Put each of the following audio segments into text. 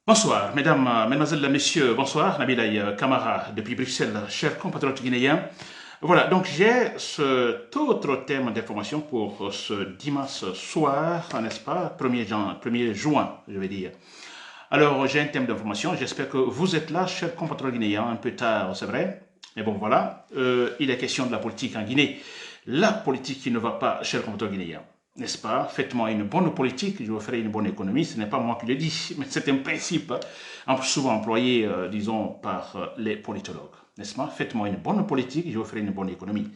Bonsoir, mesdames, mesdemoiselles, messieurs, bonsoir, Nabilaï Kamara depuis Bruxelles, chers compatriotes guinéens. Voilà, donc j'ai cet autre thème d'information pour ce dimanche soir, n'est-ce pas, 1er juin, je vais dire. Alors, j'ai un thème d'information, j'espère que vous êtes là, chers compatriotes guinéens, un peu tard, c'est vrai. Mais bon, voilà, il est question de la politique en Guinée. La politique qui ne va pas, chers compatriotes guinéens. N'est-ce pas? Faites-moi une bonne politique, je vous ferai une bonne économie. Ce n'est pas moi qui le dis, mais c'est un principe souvent employé, disons, par les politologues. N'est-ce pas? Faites-moi une bonne politique, je vous ferai une bonne économie.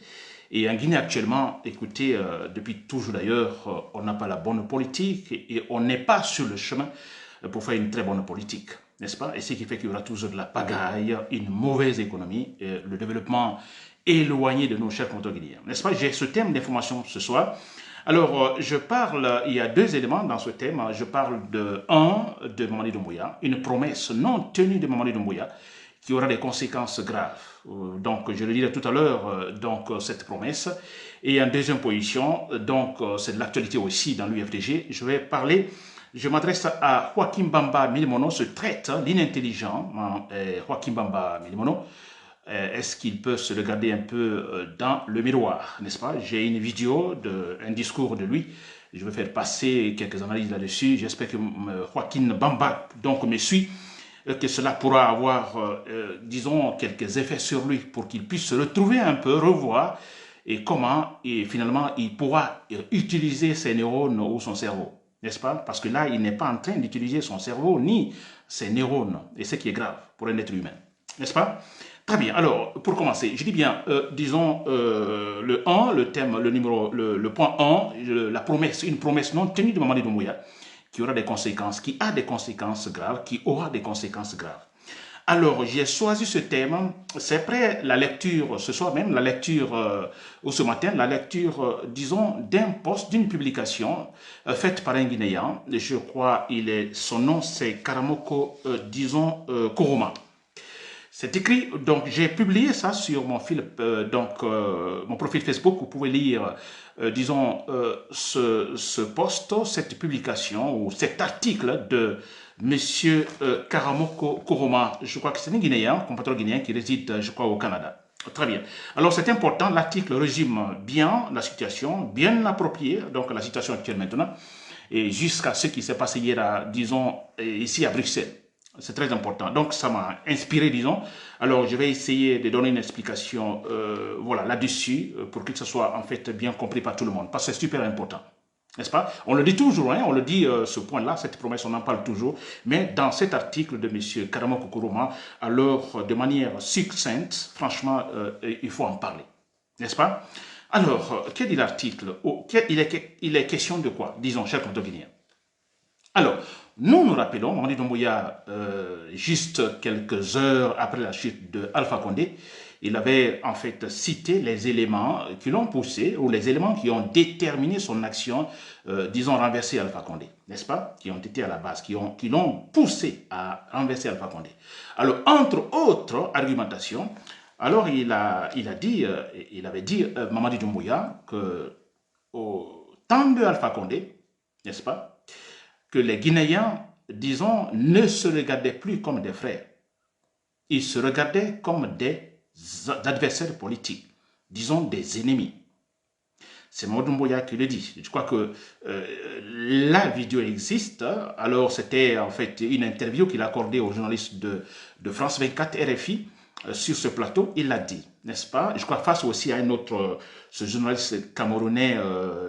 Et en Guinée actuellement, écoutez, depuis toujours d'ailleurs, on n'a pas la bonne politique et on n'est pas sur le chemin pour faire une très bonne politique, n'est-ce pas? Et ce qui fait qu'il y aura toujours de la pagaille, une mauvaise économie, le développement éloigné de nos chers compteurs guinéens, n'est-ce pas? J'ai ce thème d'information ce soir. Alors, je parle, il y a deux éléments dans ce thème. Je parle de Mamadi Doumbouya, une promesse non tenue de Mamadi Doumbouya qui aura des conséquences graves. Donc, je le dirai tout à l'heure, cette promesse. Et en deuxième position, c'est de l'actualité aussi dans l'UFDG. Je m'adresse à Joaquim Bamba Milimono, ce traître, l'inintelligent, Joaquim Bamba Milimono. Est-ce qu'il peut se regarder un peu dans le miroir, n'est-ce pas? J'ai une vidéo, un discours de lui. Je vais faire passer quelques analyses là-dessus. J'espère que Joaquin Bamba donc, me suit, que cela pourra avoir, disons, quelques effets sur lui pour qu'il puisse se retrouver un peu, revoir et comment, et finalement, il pourra utiliser ses neurones ou son cerveau, n'est-ce pas? Parce que là, il n'est pas en train d'utiliser son cerveau ni ses neurones, et ce qui est grave pour un être humain, n'est-ce pas? Très bien. Alors, pour commencer, je dis bien, disons, le 1, le thème, le point 1, la promesse, une promesse non tenue de Mamadi Doumbouya, qui aura des conséquences, qui a des conséquences graves, qui aura des conséquences graves. Alors, j'ai choisi ce thème, c'est après la lecture, ce soir même, la lecture, ou ce matin, la lecture, disons, d'un post, d'une publication faite par un Guinéen. Je crois, son nom, c'est Karamoko, Kourouma. C'est écrit, donc j'ai publié ça sur mon fil, mon profil Facebook. Vous pouvez lire, ce post, cette publication ou cet article de Monsieur Karamoko Koroma. Je crois que c'est un Guinéen, compatriote guinéen qui réside, je crois, au Canada. Très bien. Alors c'est important, l'article résume bien la situation, bien appropriée, donc la situation actuelle maintenant, et jusqu'à ce qui s'est passé hier, disons, ici à Bruxelles. C'est très important. Donc, ça m'a inspiré, disons. Alors, je vais essayer de donner une explication voilà, là-dessus pour que ce soit en fait bien compris par tout le monde. Parce que c'est super important. N'est-ce pas? On le dit toujours, hein, on le dit ce point-là, cette promesse, on en parle toujours. Mais dans cet article de M. Karamo Kukuruma, alors de manière succincte, franchement, il faut en parler. N'est-ce pas? Alors, quel dit l'article? Il est question de quoi? Disons, chers Guinéens. Alors, nous rappelons, Mamadi Doumbouya, juste quelques heures après la chute de Alpha Condé, il avait en fait cité les éléments qui l'ont poussé, ou les éléments qui ont déterminé son action, disons, renverser Alpha Condé, n'est-ce pas? Qui ont été à la base, qui l'ont poussé à renverser Alpha Condé. Alors, entre autres argumentations, alors il avait dit, Mamadi Doumbouya, que au temps de Alpha Condé, n'est-ce pas? Que les Guinéens, disons, ne se regardaient plus comme des frères. Ils se regardaient comme des adversaires politiques, disons des ennemis. C'est Mamadou Mboya qui le dit. Je crois que la vidéo existe. Alors, c'était en fait une interview qu'il a accordée aux journalistes de France 24 RFI sur ce plateau. Il l'a dit, n'est-ce pas? Je crois face aussi à un autre, ce journaliste camerounais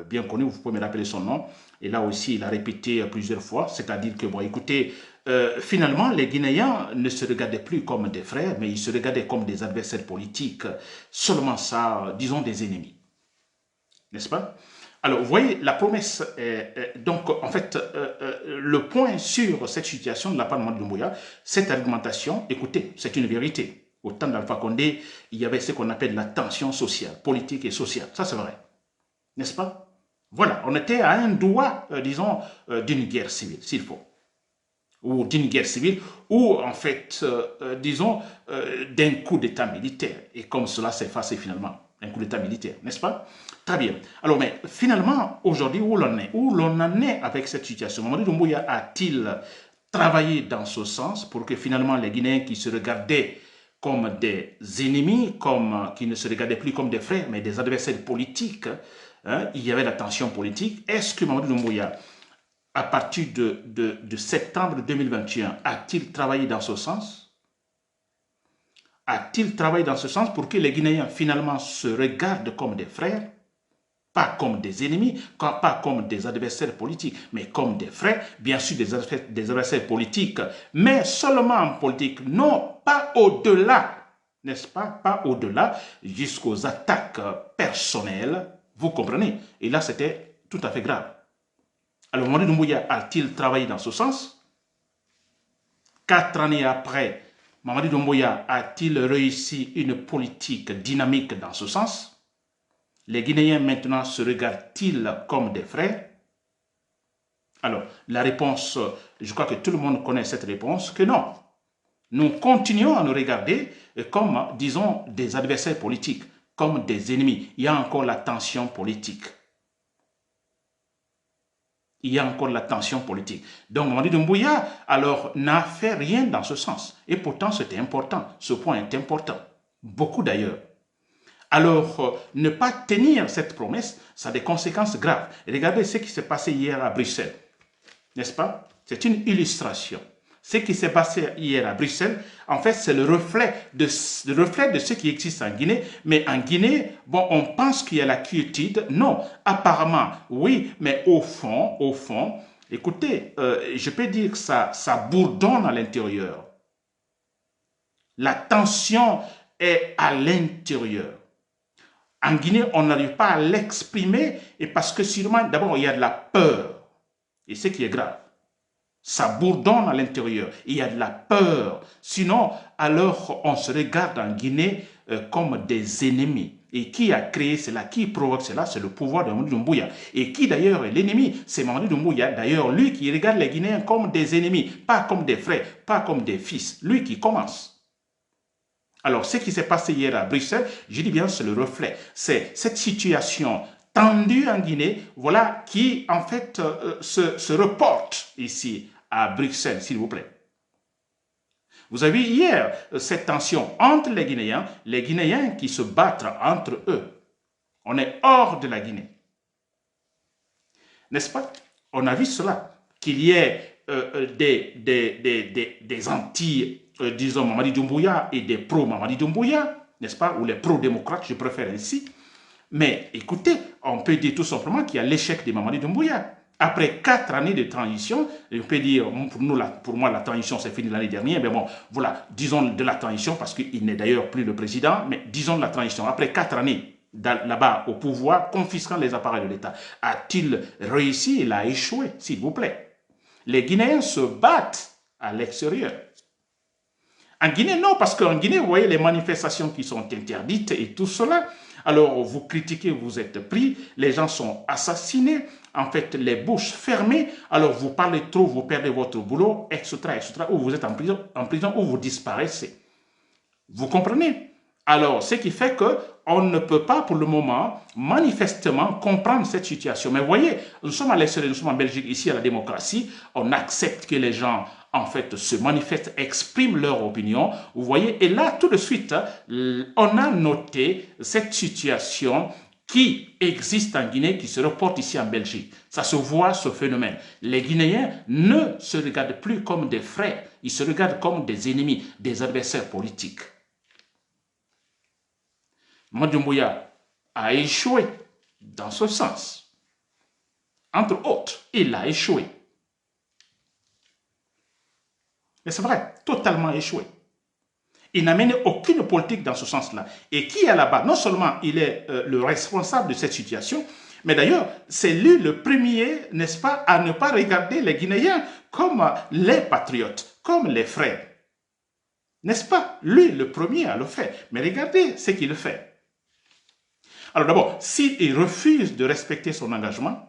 bien connu, vous pouvez me rappeler son nom. Et là aussi, il a répété plusieurs fois, c'est-à-dire que, bon, écoutez, finalement, les Guinéens ne se regardaient plus comme des frères, mais ils se regardaient comme des adversaires politiques. Seulement ça, disons des ennemis. N'est-ce pas? Alors, vous voyez, la promesse, donc, en fait, le point sur cette situation de la part de Mamadi Doumbouya, cette argumentation, écoutez, c'est une vérité. Au temps d'Alpha Condé, il y avait ce qu'on appelle la tension sociale, politique et sociale. Ça, c'est vrai. N'est-ce pas? Voilà, on était à un doigt, disons, d'une guerre civile, s'il faut. Ou d'une guerre civile, ou en fait, disons, d'un coup d'État militaire. Et comme cela s'est passé finalement, un coup d'État militaire, n'est-ce pas? Très bien. Alors, mais finalement, aujourd'hui, où l'on en est avec cette situation? Mamadi Doumbouya a-t-il travailler dans ce sens pour que finalement les Guinéens qui se regardaient comme des ennemis, qui ne se regardaient plus comme des frères, mais des adversaires politiques, hein, il y avait la tension politique. Est-ce que Mamadou Doumbouya, à partir de septembre 2021, a-t-il travaillé dans ce sens? A-t-il travaillé dans ce sens pour que les Guinéens finalement se regardent comme des frères, pas comme des ennemis, pas comme des adversaires politiques, mais comme des frères, bien sûr des adversaires politiques, mais seulement en politique, non pas au-delà, n'est-ce pas, pas au-delà, jusqu'aux attaques personnelles, vous comprenez? Et là, c'était tout à fait grave. Alors, Mamadou Doumbouya a-t-il travaillé dans ce sens? 4 années après, Mamadou Doumbouya a-t-il réussi une politique dynamique dans ce sens? Les Guinéens maintenant se regardent-ils comme des frères? Alors, la réponse, je crois que tout le monde connaît cette réponse, que non. Nous continuons à nous regarder comme, disons, des adversaires politiques, comme des ennemis. Il y a encore la tension politique. Il y a encore la tension politique. Donc, Mamadou Doumbouya, alors, n'a fait rien dans ce sens. Et pourtant, c'était important. Ce point est important. Beaucoup d'ailleurs. Alors, ne pas tenir cette promesse, ça a des conséquences graves. Regardez ce qui s'est passé hier à Bruxelles, n'est-ce pas? C'est une illustration. Ce qui s'est passé hier à Bruxelles, en fait, c'est le reflet de ce qui existe en Guinée. Mais en Guinée, bon, on pense qu'il y a la quiétude. Non, apparemment, oui, mais au fond, écoutez, je peux dire que ça bourdonne à l'intérieur. La tension est à l'intérieur. En Guinée, on n'arrive pas à l'exprimer et parce que sûrement, d'abord, il y a de la peur. Et ce qui est grave, ça bourdonne à l'intérieur. Il y a de la peur. Sinon, alors, on se regarde en Guinée comme des ennemis. Et qui a créé cela, qui provoque cela, c'est le pouvoir de Mamadou Doumbouya. Et qui d'ailleurs est l'ennemi, c'est Mamadou Doumbouya. D'ailleurs, lui qui regarde les Guinéens comme des ennemis, pas comme des frères, pas comme des fils. Lui qui commence. Alors, ce qui s'est passé hier à Bruxelles, je dis bien, c'est le reflet. C'est cette situation tendue en Guinée, voilà, qui en fait se reporte ici à Bruxelles, s'il vous plaît. Vous avez vu hier cette tension entre les Guinéens qui se battent entre eux. On est hors de la Guinée. N'est-ce pas? On a vu cela, qu'il y ait des anti disons Mamadi Doumbouya et des pro-Mamadi Doumbouya, n'est-ce pas, ou les pro-démocrates, je préfère ainsi. Mais écoutez, on peut dire tout simplement qu'il y a l'échec de Mamadi Doumbouya. Après 4 années de transition, on peut dire, pour moi, la transition s'est finie l'année dernière, mais bon, voilà, disons de la transition, parce qu'il n'est d'ailleurs plus le président, mais disons de la transition. Après 4 années là-bas au pouvoir, confisquant les appareils de l'État, a-t-il réussi? Il a échoué, s'il vous plaît. Les Guinéens se battent à l'extérieur. En Guinée, non, parce qu'en Guinée, vous voyez les manifestations qui sont interdites et tout cela. Alors, vous critiquez, vous êtes pris, les gens sont assassinés, en fait, les bouches fermées. Alors, vous parlez trop, vous perdez votre boulot, etc., ou vous êtes en prison, ou vous disparaissez. Vous comprenez? Alors, ce qui fait qu'on ne peut pas, pour le moment, manifestement, comprendre cette situation. Mais vous voyez, nous sommes à l'extérieur, nous sommes en Belgique, ici à la démocratie, on accepte que les gens en fait, se manifestent, expriment leur opinion. Vous voyez, et là, tout de suite, on a noté cette situation qui existe en Guinée, qui se reporte ici en Belgique. Ça se voit, ce phénomène. Les Guinéens ne se regardent plus comme des frères, ils se regardent comme des ennemis, des adversaires politiques. Mamadou Doumbouya a échoué dans ce sens. Entre autres, il a échoué. Mais c'est vrai, totalement échoué. Il n'a mené aucune politique dans ce sens-là. Et qui est là-bas? Non seulement il est le responsable de cette situation, mais d'ailleurs, c'est lui le premier, n'est-ce pas, à ne pas regarder les Guinéens comme les patriotes, comme les frères. N'est-ce pas? Lui, le premier à le faire. Mais regardez ce qu'il fait. Alors d'abord, s'il refuse de respecter son engagement,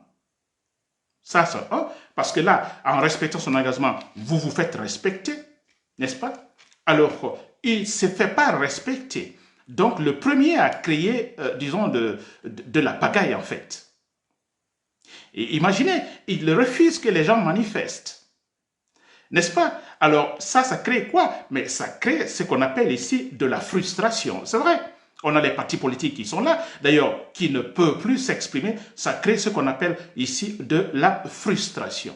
ça, c'est un. Parce que là, en respectant son engagement, vous vous faites respecter, n'est-ce pas? Alors, il ne se fait pas respecter. Donc, le premier a créé, disons, de la pagaille, en fait. Et imaginez, il refuse que les gens manifestent. N'est-ce pas? Alors, ça crée quoi? Mais ça crée ce qu'on appelle ici de la frustration. C'est vrai. On a les partis politiques qui sont là, d'ailleurs, qui ne peuvent plus s'exprimer. Ça crée ce qu'on appelle ici de la frustration.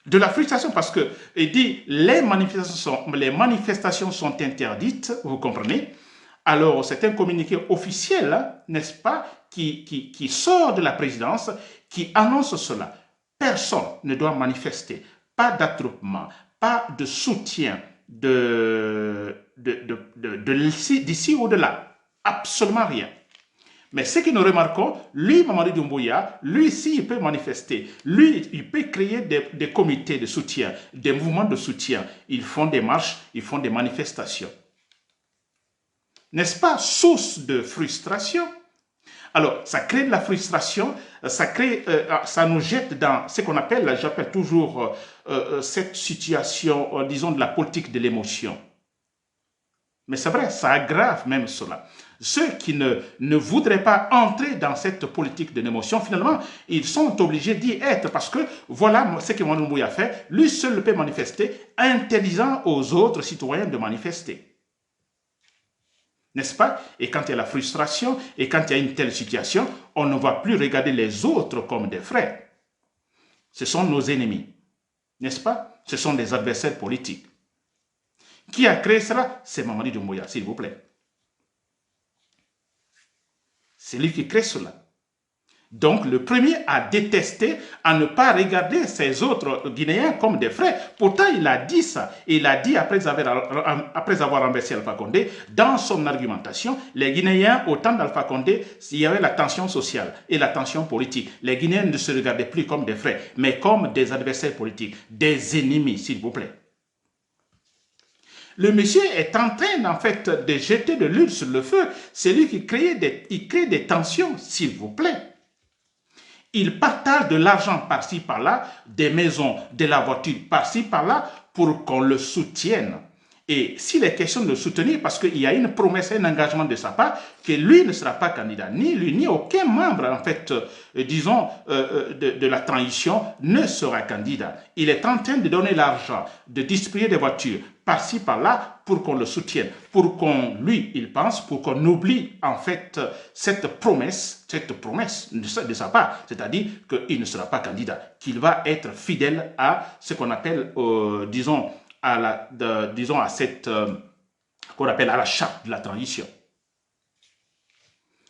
De la frustration parce que, il dit, les manifestations sont interdites, vous comprenez? Alors, c'est un communiqué officiel, n'est-ce pas, qui sort de la présidence, qui annonce cela. Personne ne doit manifester, pas d'attroupement, pas de soutien d'ici ou de là. Absolument rien. Mais ce que nous remarquons, lui, Mamadi Doumbouya, lui, s'il peut manifester, lui, il peut créer des comités de soutien, des mouvements de soutien. Ils font des marches, ils font des manifestations. N'est-ce pas, source de frustration? Alors, ça crée de la frustration, ça nous jette dans ce qu'on appelle, j'appelle toujours cette situation, disons, de la politique de l'émotion. Mais c'est vrai, ça aggrave même cela. Ceux qui ne voudraient pas entrer dans cette politique de l'émotion, finalement, ils sont obligés d'y être parce que voilà ce que Mamadi Doumbouya a fait. Lui seul peut manifester, interdisant aux autres citoyens de manifester. N'est-ce pas? Et quand il y a la frustration, et quand il y a une telle situation, on ne va plus regarder les autres comme des frères. Ce sont nos ennemis. N'est-ce pas? Ce sont des adversaires politiques. Qui a créé cela? C'est Mamadi Doumbouya, s'il vous plaît. C'est lui qui crée cela. Donc, le premier a détesté, à ne pas regarder ces autres Guinéens comme des frères. Pourtant, il a dit ça. Il a dit, après avoir renversé Alpha Condé, dans son argumentation, les Guinéens, au temps d'Alpha Condé, il y avait la tension sociale et la tension politique. Les Guinéens ne se regardaient plus comme des frères, mais comme des adversaires politiques, des ennemis, s'il vous plaît. Le monsieur est en train, en fait, de jeter de l'huile sur le feu. C'est lui qui crée des tensions, s'il vous plaît. Il partage de l'argent par-ci, par-là, des maisons, de la voiture par-ci, par-là, pour qu'on le soutienne. Et s'il est question de le soutenir, parce qu'il y a une promesse, un engagement de sa part, que lui ne sera pas candidat, ni lui, ni aucun membre, en fait, disons, de la transition ne sera candidat. Il est en train de donner l'argent, de distribuer des voitures par-ci, par-là, pour qu'on le soutienne, pour qu'on, lui, il pense, pour qu'on oublie, en fait, cette promesse de sa part, c'est-à-dire qu'il ne sera pas candidat, qu'il va être fidèle à ce qu'on appelle, disons, à cette qu'on appelle à la charte de la transition.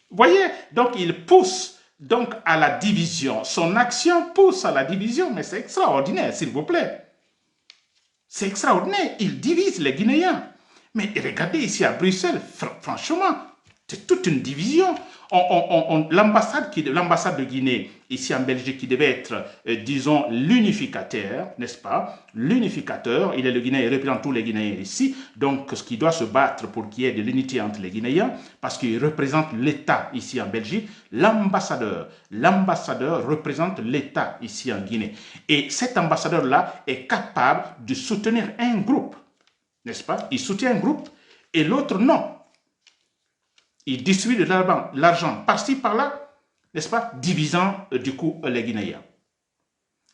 Vous voyez, donc il pousse donc à la division. Son action pousse à la division, mais c'est extraordinaire, s'il vous plaît. C'est extraordinaire. Il divise les Guinéens. Mais regardez ici à Bruxelles, franchement, c'est toute une division. L'ambassade de Guinée, ici en Belgique, qui devait être, disons, l'unificateur, n'est-ce pas? L'unificateur, il est le Guinéen, il représente tous les Guinéens ici, donc ce qui doit se battre pour qu'il y ait de l'unité entre les Guinéens, parce qu'il représente l'État ici en Belgique, l'ambassadeur représente l'État ici en Guinée. Et cet ambassadeur-là est capable de soutenir un groupe, n'est-ce pas? Il soutient un groupe et l'autre non. Il distribue de l'argent par-ci, par-là, n'est-ce pas, divisant du coup les Guinéens.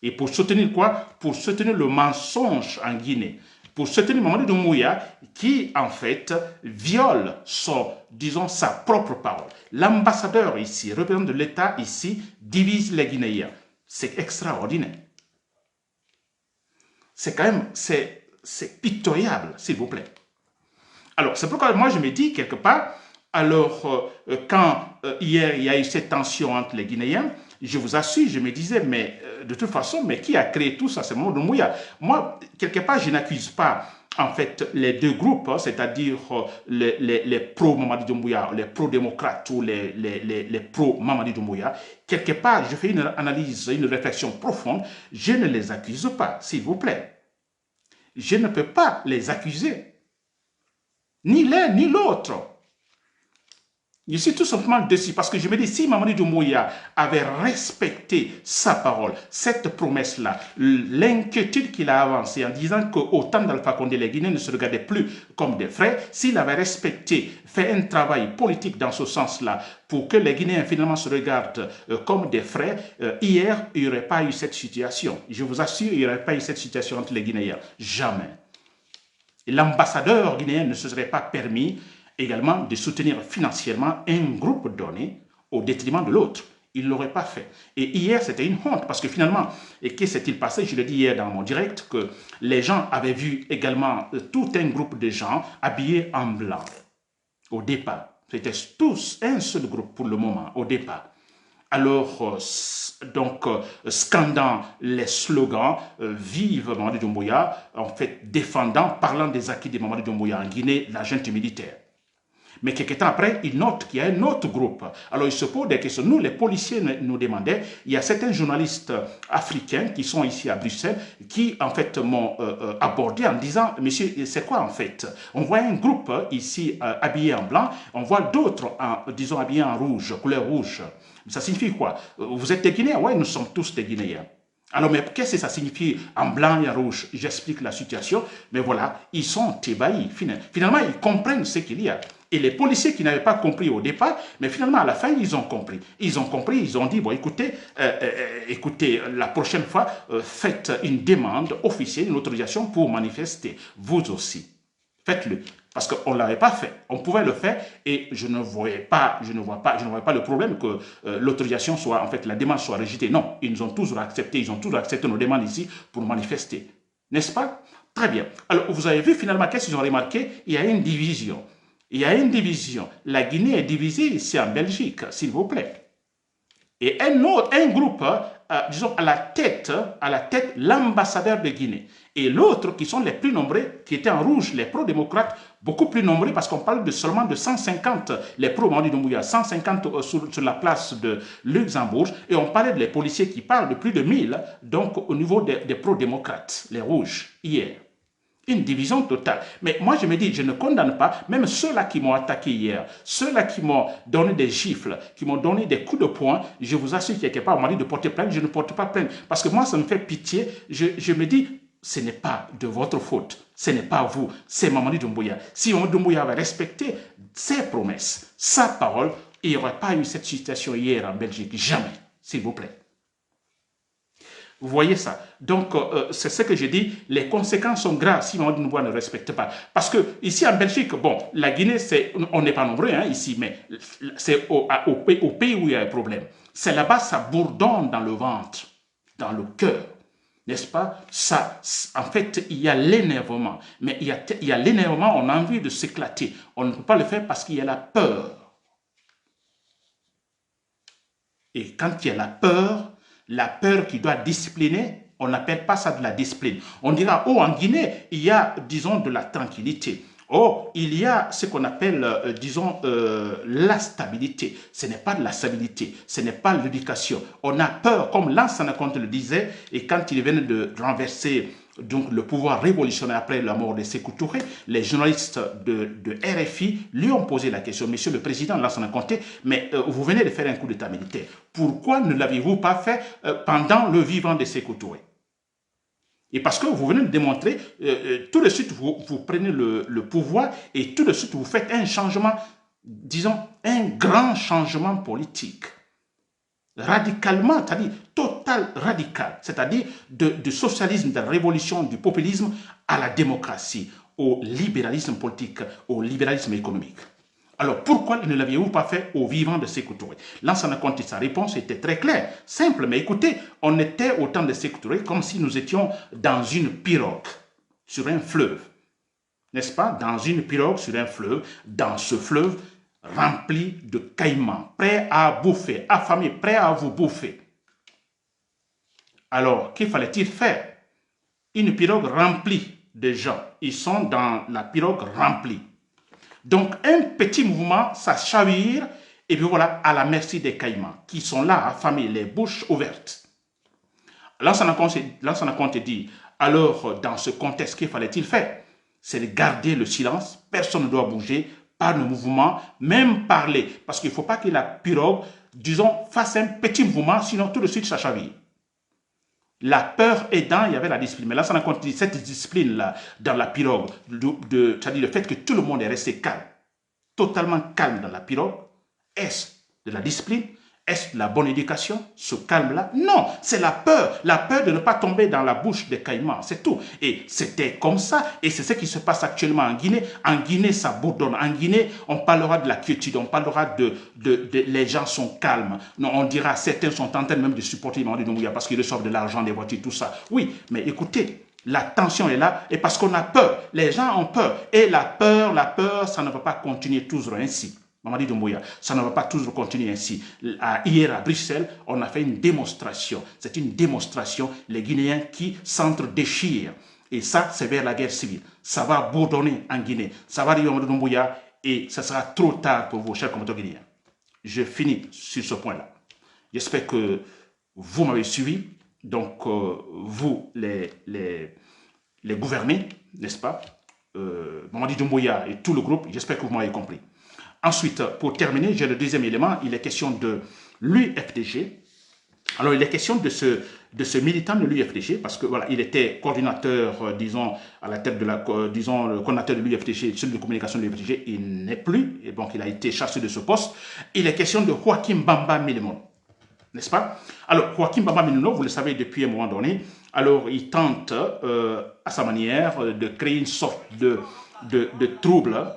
Et pour soutenir quoi? Pour soutenir le mensonge en Guinée. Pour soutenir Mamadi Doumbouya qui, en fait, viole disons, sa propre parole. L'ambassadeur ici, représentant de l'État ici, divise les Guinéens. C'est extraordinaire. C'est quand même, c'est pitoyable, s'il vous plaît. Alors, c'est pourquoi moi je me dis quelque part, alors, quand hier il y a eu cette tension entre les Guinéens, je vous assure, je me disais, mais de toute façon, mais qui a créé tout ça? C'est Mamadi Doumbouya. Moi, quelque part, je n'accuse pas, en fait, les deux groupes, c'est-à-dire les pro-Mamadi Doumbouya, les pro-démocrates ou les pro-Mamadi Doumbouya. Quelque part, je fais une analyse, une réflexion profonde. Je ne les accuse pas, s'il vous plaît. Je ne peux pas les accuser. Ni l'un, ni l'autre. Je suis tout simplement déçu parce que je me dis, si Mamadi Doumbouya avait respecté sa parole, cette promesse-là, l'inquiétude qu'il a avancée en disant qu'au temps d'Alpha Condé, les Guinéens ne se regardaient plus comme des frères, s'il avait respecté, fait un travail politique dans ce sens-là, pour que les Guinéens finalement se regardent comme des frères, hier, il n'y aurait pas eu cette situation. Je vous assure, il n'y aurait pas eu cette situation entre les Guinéens. Jamais. L'ambassadeur guinéen ne se serait pas permis également de soutenir financièrement un groupe donné au détriment de l'autre. Il ne l'aurait pas fait. Et hier, c'était une honte parce que finalement, et que s'est-il passé? Je l'ai dit hier dans mon direct, que les gens avaient vu également tout un groupe de gens habillés en blanc au départ. C'était tous un seul groupe pour le moment, au départ. Alors, scandant les slogans Vive Mamadi Doumbouya, en fait, défendant, parlant des acquis de Mamadi Doumbouya en Guinée, la junte militaire. Mais quelques temps après, il note qu'il y a un autre groupe. Alors, il se pose des questions. Nous, les policiers nous demandaient, il y a certains journalistes africains qui sont ici à Bruxelles, qui, en fait, m'ont abordé en disant, monsieur, c'est quoi, en fait? On voit un groupe ici habillé en blanc, on voit d'autres, disons, habillés en rouge, couleur rouge. Ça signifie quoi? Vous êtes des Guinéens? Oui, nous sommes tous des Guinéens. Alors, mais qu'est-ce que ça signifie en blanc et en rouge? J'explique la situation, mais voilà, ils sont ébahis. Finalement, ils comprennent ce qu'il y a. Et les policiers qui n'avaient pas compris au départ, mais finalement, à la fin, ils ont compris. Ils ont compris, ils ont dit, bon, écoutez, écoutez, la prochaine fois, faites une demande officielle, une autorisation pour manifester. Vous aussi. Faites-le. Parce qu'on ne l'avait pas fait. On pouvait le faire et je ne voyais pas le problème que l'autorisation soit, en fait, la demande soit rejetée. Non, ils nous ont toujours accepté. Ils ont toujours accepté nos demandes ici pour manifester. N'est-ce pas? Très bien. Alors, vous avez vu finalement, qu'est-ce qu'ils ont remarqué? Il y a une division. Il y a une division. La Guinée est divisée ici en Belgique, s'il vous plaît. Et un groupe, disons, à la tête, l'ambassadeur de Guinée. Et l'autre, qui sont les plus nombreux, qui étaient en rouge, les pro-démocrates, beaucoup plus nombreux, parce qu'on parle de seulement de 150, les pro-Mamadi Doumbouya, 150 sur la place de Luxembourg, et on parlait des policiers qui parlent de plus de 1000, donc au niveau des pro-démocrates, les rouges, hier. Une division totale. Mais moi, je me dis, je ne condamne pas, même ceux-là qui m'ont attaqué hier, ceux-là qui m'ont donné des gifles, qui m'ont donné des coups de poing, je vous assure, quelque part, on m'a dit de porter plainte, je ne porte pas plainte. Parce que moi, ça me fait pitié. Je me dis, ce n'est pas de votre faute. Ce n'est pas vous, c'est Mamadi Doumbouya. Si Mamadi Doumbouya avait respecté ses promesses, sa parole, il n'y aurait pas eu cette situation hier en Belgique. Jamais, s'il vous plaît. Vous voyez ça? Donc, c'est ce que je dis, les conséquences sont graves si Mamadi Doumbouya ne respecte pas. Parce que ici en Belgique, bon, la Guinée, on n'est pas nombreux hein, ici, mais c'est au pays où il y a un problème. C'est là-bas, ça bourdonne dans le ventre, dans le cœur. N'est-ce pas? Ça, en fait, il y a l'énervement. Mais il y a l'énervement, on a envie de s'éclater. On ne peut pas le faire parce qu'il y a la peur. Et quand il y a la peur qui doit discipliner, on n'appelle pas ça de la discipline. On dira, oh, en Guinée, il y a, disons, de la tranquillité. Oh, il y a ce qu'on appelle, disons, la stabilité. Ce n'est pas de la stabilité, ce n'est pas l'éducation. On a peur, comme Lansana Conté le disait, et quand il venait de renverser donc, le pouvoir révolutionnaire après la mort de Sékou Touré, les journalistes de RFI lui ont posé la question, Monsieur le Président Lansana Conté, mais vous venez de faire un coup d'état militaire. Pourquoi ne l'avez-vous pas fait pendant le vivant de Sékou Touré? Et parce que vous venez de démontrer, tout de suite, vous prenez le pouvoir et tout de suite, vous faites un changement, disons, un grand changement politique. Radicalement, c'est-à-dire total radical, c'est-à-dire du socialisme, de la révolution, du populisme à la démocratie, au libéralisme politique, au libéralisme économique. Alors, pourquoi ne l'aviez-vous pas fait au vivant de Sékou Touré? Lansana Conté, sa réponse était très claire, simple, mais écoutez, on était au temps de Sékou Touré comme si nous étions dans une pirogue, sur un fleuve, n'est-ce pas? Dans une pirogue sur un fleuve, dans ce fleuve rempli de caïmans, prêts à bouffer, affamés, prêts à vous bouffer. Alors, qu'il fallait-il faire? Une pirogue remplie de gens, ils sont dans la pirogue remplie. Donc, un petit mouvement, ça chavire, et puis voilà, à la merci des caïmans, qui sont là, affamés, les bouches ouvertes. Lansana Conté dit, alors, dans ce contexte, qu'il fallait-il faire? C'est de garder le silence, personne ne doit bouger, par nos mouvements, même parler. Parce qu'il ne faut pas que la pirogue, disons, fasse un petit mouvement, sinon tout de suite ça chavire. La peur aidant, il y avait la discipline. Mais là, ça n'a continué cette discipline-là dans la pirogue, c'est-à-dire le fait que tout le monde est resté calme, totalement calme dans la pirogue. Est-ce de la discipline? Est-ce de la bonne éducation, ce calme-là? Non, c'est la peur de ne pas tomber dans la bouche des caïmans, c'est tout. Et c'était comme ça, et c'est ce qui se passe actuellement en Guinée. En Guinée, ça bourdonne. En Guinée, on parlera de la quiétude, on parlera les gens sont calmes. Non, on dira, certains sont en train même de supporter Mamadi Doumbouya parce qu'ils reçoivent de l'argent, des voitures, tout ça. Oui, mais écoutez, la tension est là, et parce qu'on a peur. Les gens ont peur. Et la peur, ça ne va pas continuer toujours ainsi. Mamadi Doumbouya, ça ne va pas toujours continuer ainsi. Hier à Bruxelles, on a fait une démonstration. C'est une démonstration, les Guinéens qui s'entre-déchirent. Et ça, c'est vers la guerre civile. Ça va bourdonner en Guinée. Ça va arriver à Mamadi Doumbouya et ça sera trop tard pour vous, chers compatriotes guinéens. Je finis sur ce point-là. J'espère que vous m'avez suivi. Donc, vous, les gouvernés, n'est-ce pas? Mamadi Doumbouya et tout le groupe, j'espère que vous m'avez compris. Ensuite, pour terminer, j'ai le deuxième élément, il est question de l'UFDG. Alors, il est question de ce militant de l'UFDG, parce que voilà, il était coordinateur, disons, à la tête de la, disons, le coordinateur de l'UFDG, celui de communication de l'UFDG, il n'est plus, et donc il a été chassé de ce poste. Il est question de Joachim Bamba Milimono, n'est-ce pas? Alors, Joachim Bamba Milimono, vous le savez depuis un moment donné, alors il tente, à sa manière, de créer une sorte de trouble,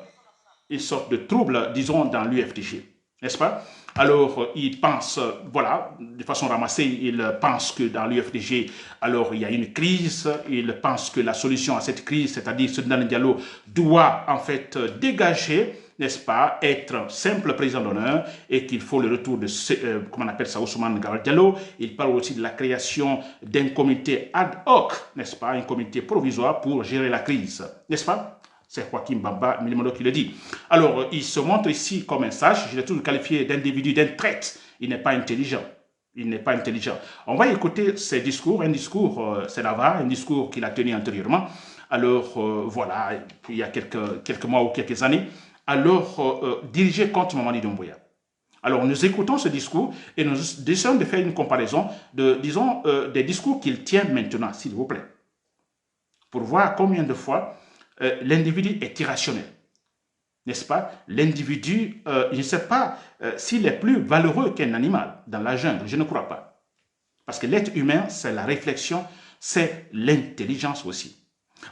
disons, dans l'UFDG, n'est-ce pas? Alors, il pense, voilà, de façon ramassée, il pense que dans l'UFDG, alors, il y a une crise, il pense que la solution à cette crise, c'est-à-dire ce Soudan Diallo, doit, en fait, dégager, n'est-ce pas, être simple président d'honneur et qu'il faut le retour de, comment on appelle ça, Ousmane Gawal Diallo. Il parle aussi de la création d'un comité ad hoc, n'est-ce pas, un comité provisoire pour gérer la crise, n'est-ce pas? C'est Joachim Bamba Milimono qui le dit. Alors, il se montre ici comme un sage. Je l'ai toujours qualifié d'individu, d'un traître. Il n'est pas intelligent. Il n'est pas intelligent. On va écouter ses discours. Un discours, c'est Navarre, un discours qu'il a tenu antérieurement. Alors, voilà, il y a quelques mois ou quelques années. Alors, dirigé contre Mamadi Doumbouya. Alors, nous écoutons ce discours et nous essayons de faire une comparaison disons, des discours qu'il tient maintenant, s'il vous plaît. Pour voir combien de fois l'individu est irrationnel, n'est-ce pas? L'individu, je ne sais pas s'il est plus valeureux qu'un animal dans la jungle, je ne crois pas. Parce que l'être humain, c'est la réflexion, c'est l'intelligence aussi.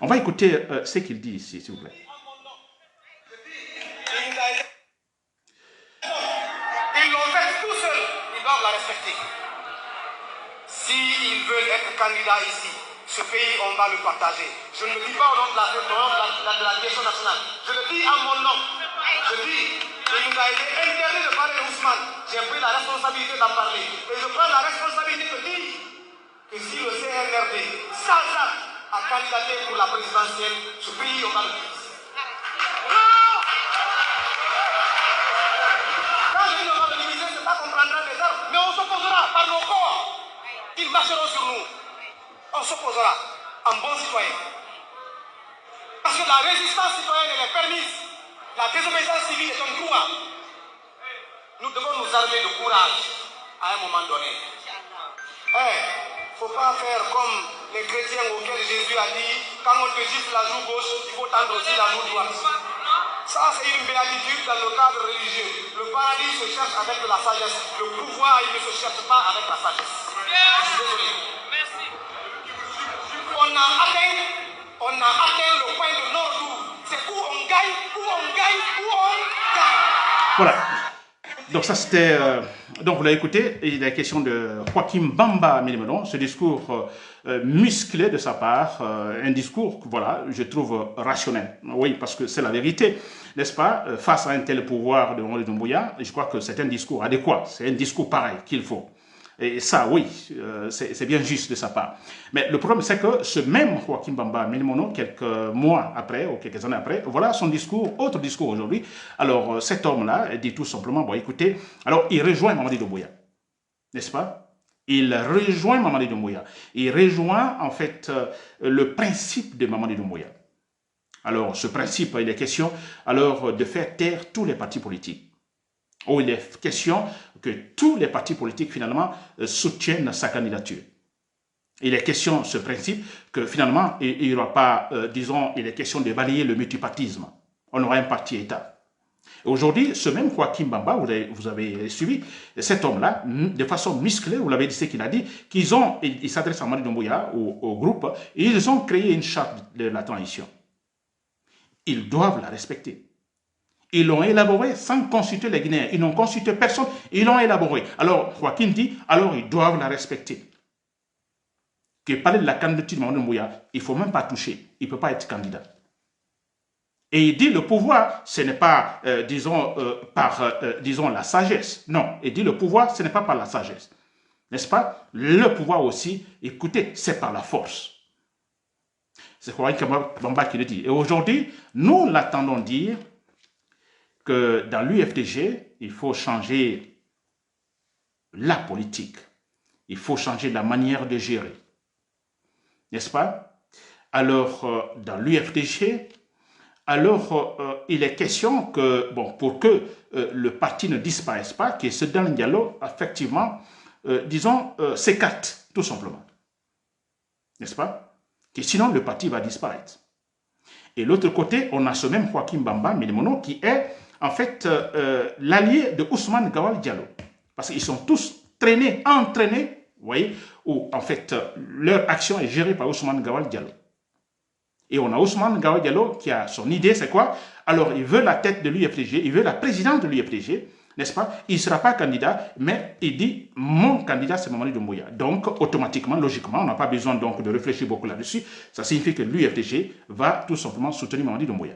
On va écouter ce qu'il dit ici, s'il vous plaît. Ils l'ont fait tout seuls, ils doivent la respecter. S'ils veulent être candidats ici, ce pays, on va le partager. Je ne le dis pas au nom de la direction nationale. Je le dis à mon nom. Je dis qu'il nous a été interdit de parler d'Ousmane. J'ai pris la responsabilité d'en parler. Et je prends la responsabilité de dire que si le CNRD s'hasarde à candidater pour la présidentielle, ce pays, on va le dire. Quand je dis on va le diviser, ce n'est pas qu'on prendra des armes, mais on s'opposera par nos corps. Ils marcheront sur nous. On s'opposera en bon citoyen. Parce que la résistance citoyenne, elle est permise. La désobéissance civile est un droit. Nous devons nous armer de courage à un moment donné. Il ne faut pas faire comme les chrétiens auxquels Jésus a dit, quand on te gifle la joue gauche, il faut tendre aussi la joue droite. Ça, c'est une béatitude dans le cadre religieux. Le paradis se cherche avec de la sagesse. Le pouvoir, il ne se cherche pas avec la sagesse. Je suis désolé. On a atteint le point de non-retour. C'est où on gagne, où on gagne, où on gagne. Voilà. Donc ça c'était... donc vous l'avez écouté, il est question de Joachim Bamba Milimono, ce discours musclé de sa part, un discours, voilà, je trouve rationnel. Oui, parce que c'est la vérité, n'est-ce pas? Face à un tel pouvoir de Mamadi Doumbouya, je crois que c'est un discours adéquat, c'est un discours pareil qu'il faut. Et ça, oui, c'est bien juste de sa part. Mais le problème, c'est que ce même Joachim Bamba Milimono, quelques mois après, ou quelques années après, voilà son discours, autre discours aujourd'hui. Alors, cet homme-là dit tout simplement, bon, écoutez, alors il rejoint Mamadi Doumbouya, n'est-ce pas? Il rejoint Mamadi Doumbouya. Il rejoint, en fait, le principe de Mamadi Doumbouya. Alors, ce principe, il est question alors de faire taire tous les partis politiques. Ou il est question que tous les partis politiques, finalement, soutiennent sa candidature. Il est question, ce principe, que finalement, il n'y aura pas, disons, il est question de balayer le multipartisme. On aura un parti-État. Aujourd'hui, ce même Joachim Bamba, vous avez suivi, cet homme-là, de façon musclée, vous l'avez dit ce qu'il a dit, il s'adresse à Mamadi Doumbouya, au groupe, et ils ont créé une charte de la transition. Ils doivent la respecter. Ils l'ont élaborée sans consulter les Guinéens. Ils n'ont consulté personne, ils l'ont élaborée. Alors, Joachim dit, alors ils doivent la respecter. Que parler de la candidature de Mamadi Doumbouya, il ne faut même pas toucher. Il ne peut pas être candidat. Et il dit le pouvoir, ce n'est pas, disons, disons, la sagesse. Non, il dit le pouvoir, ce n'est pas par la sagesse. N'est-ce pas? Le pouvoir aussi, écoutez, c'est par la force. C'est Joachim Bamba qui le dit. Et aujourd'hui, nous l'attendons dire que dans l'UFDG, il faut changer la politique. Il faut changer la manière de gérer. N'est-ce pas? Alors, dans l'UFDG, alors il est question que, bon, pour que le parti ne disparaisse pas, que ce Dan Diallo, effectivement, disons, s'écarte, tout simplement. N'est-ce pas? Que sinon, le parti va disparaître. Et l'autre côté, on a ce même Joachim Bamba Milimono qui est, en fait, l'allié de Ousmane Gawal Diallo. Parce qu'ils sont tous traînés, entraînés, vous voyez, où, en fait, leur action est gérée par Ousmane Gawal Diallo. Et on a Ousmane Gawal Diallo qui a son idée, c'est quoi? Alors, il veut la tête de l'UFDG, il veut la présidente de l'UFDG, n'est-ce pas? Il ne sera pas candidat, mais il dit, mon candidat, c'est Mamadi Doumbouya. Donc, automatiquement, logiquement, on n'a pas besoin donc de réfléchir beaucoup là-dessus. Ça signifie que l'UFDG va tout simplement soutenir Mamadi Doumbouya.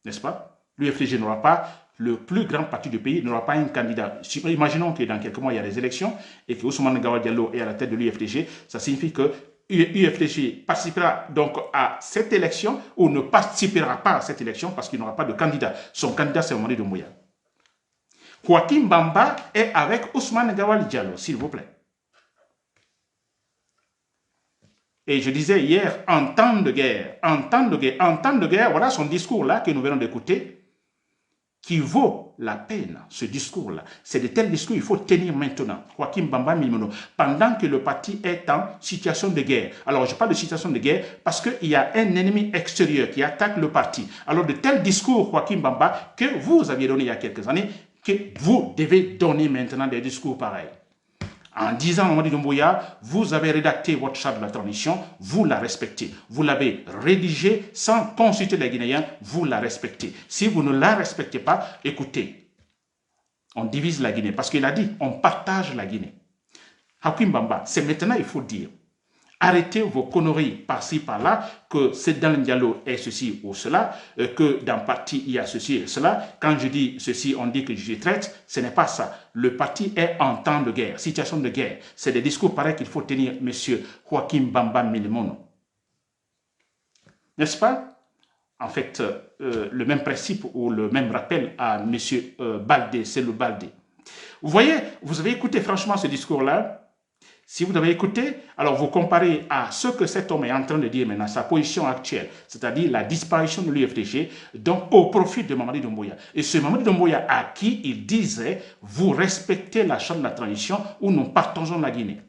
N'est-ce pas? L'UFDG n'aura pas, le plus grand parti du pays n'aura pas un candidat. Imaginons que dans quelques mois, il y a des élections et que Ousmane Gawal Diallo est à la tête de l'UFDG. Ça signifie que l'UFDG participera donc à cette élection ou ne participera pas à cette élection parce qu'il n'aura pas de candidat. Son candidat, c'est Mamadi Doumbouya. Joachim Bamba est avec Ousmane Gawal Diallo, s'il vous plaît. Et je disais hier, en temps de guerre, voilà son discours là que nous venons d'écouter, qui vaut la peine, ce discours-là. C'est de tels discours qu'il faut tenir maintenant. Joachim Bamba Milimono, pendant que le parti est en situation de guerre. Alors, je parle de situation de guerre parce qu'il y a un ennemi extérieur qui attaque le parti. Alors, de tels discours, Joachim Bamba, que vous aviez donné il y a quelques années, que vous devez donner maintenant des discours pareils. En disant à Mamadi Doumbouya, vous avez rédacté votre charte de la transition, vous la respectez. Vous l'avez rédigée sans consulter les Guinéens, vous la respectez. Si vous ne la respectez pas, écoutez, on divise la Guinée. Parce qu'il a dit, on partage la Guinée. Joachim Bamba, c'est maintenant, il faut dire. Arrêtez vos conneries par-ci, par-là, que c'est dans le dialogue est ceci ou cela, que dans le parti il y a ceci et cela. Quand je dis ceci, on dit que je traite, ce n'est pas ça. Le parti est en temps de guerre, situation de guerre. C'est des discours pareils qu'il faut tenir, monsieur Joachim Bamba Milimono. N'est-ce pas? En fait, le même principe ou le même rappel à monsieur Baldé, c'est le Baldé. Vous voyez, vous avez écouté franchement ce discours-là. Si vous avez écouté, alors vous comparez à ce que cet homme est en train de dire maintenant, sa position actuelle, c'est-à-dire la disparition de l'UFDG, donc au profit de Mamadi Doumbouya. Et ce Mamadi Doumbouya à qui il disait, vous respectez la charte de la transition ou nous partageons la Guinée.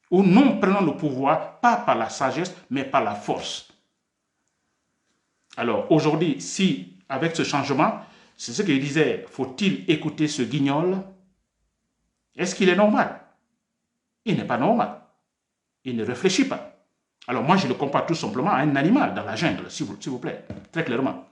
Ou nous prenons le pouvoir, pas par la sagesse, mais par la force. Alors aujourd'hui, si avec ce changement, c'est ce qu'il disait, faut-il écouter ce guignol? Est-ce qu'il est normal? Il n'est pas normal. Il ne réfléchit pas. Alors moi, je le compare tout simplement à un animal dans la jungle, s'il vous plaît, très clairement.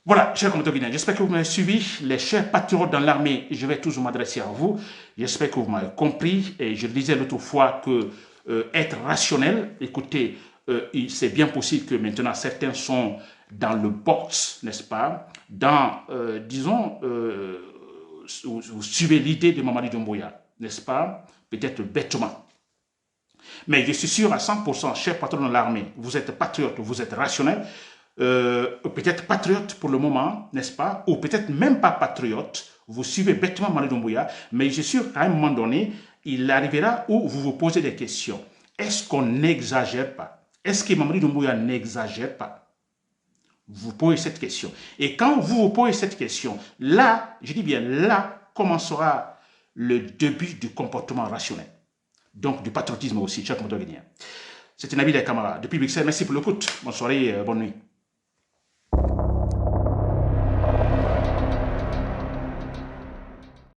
Voilà, chers commettants guinéens, j'espère que vous m'avez suivi. Les chers patriotes dans l'armée, je vais toujours m'adresser à vous. J'espère que vous m'avez compris. Et je disais l'autre fois que être rationnel, écoutez, c'est bien possible que maintenant certains sont dans le box, n'est-ce pas? Dans, disons, vous suivez l'idée de Mamadi Doumbouya, n'est-ce pas? Peut-être bêtement. Mais je suis sûr à 100%, chers patrons de l'armée, vous êtes patriote, vous êtes rationnel, peut-être patriote pour le moment, n'est-ce pas? Ou peut-être même pas patriote, vous suivez bêtement Mamadi Doumbouya, mais je suis sûr qu'à un moment donné, il arrivera où vous vous posez des questions. Est-ce qu'on n'exagère pas? Est-ce que Mamadi Doumbouya n'exagère pas? vous posez cette question. Et quand vous vous posez cette question, là, je dis bien là, commencera le début du comportement rationnel. Donc du patriotisme aussi, chers compatriotes guinéens. C'était Nabil et Camara, depuis Bruxelles. Merci pour l'écoute. Bonne soirée, bonne nuit.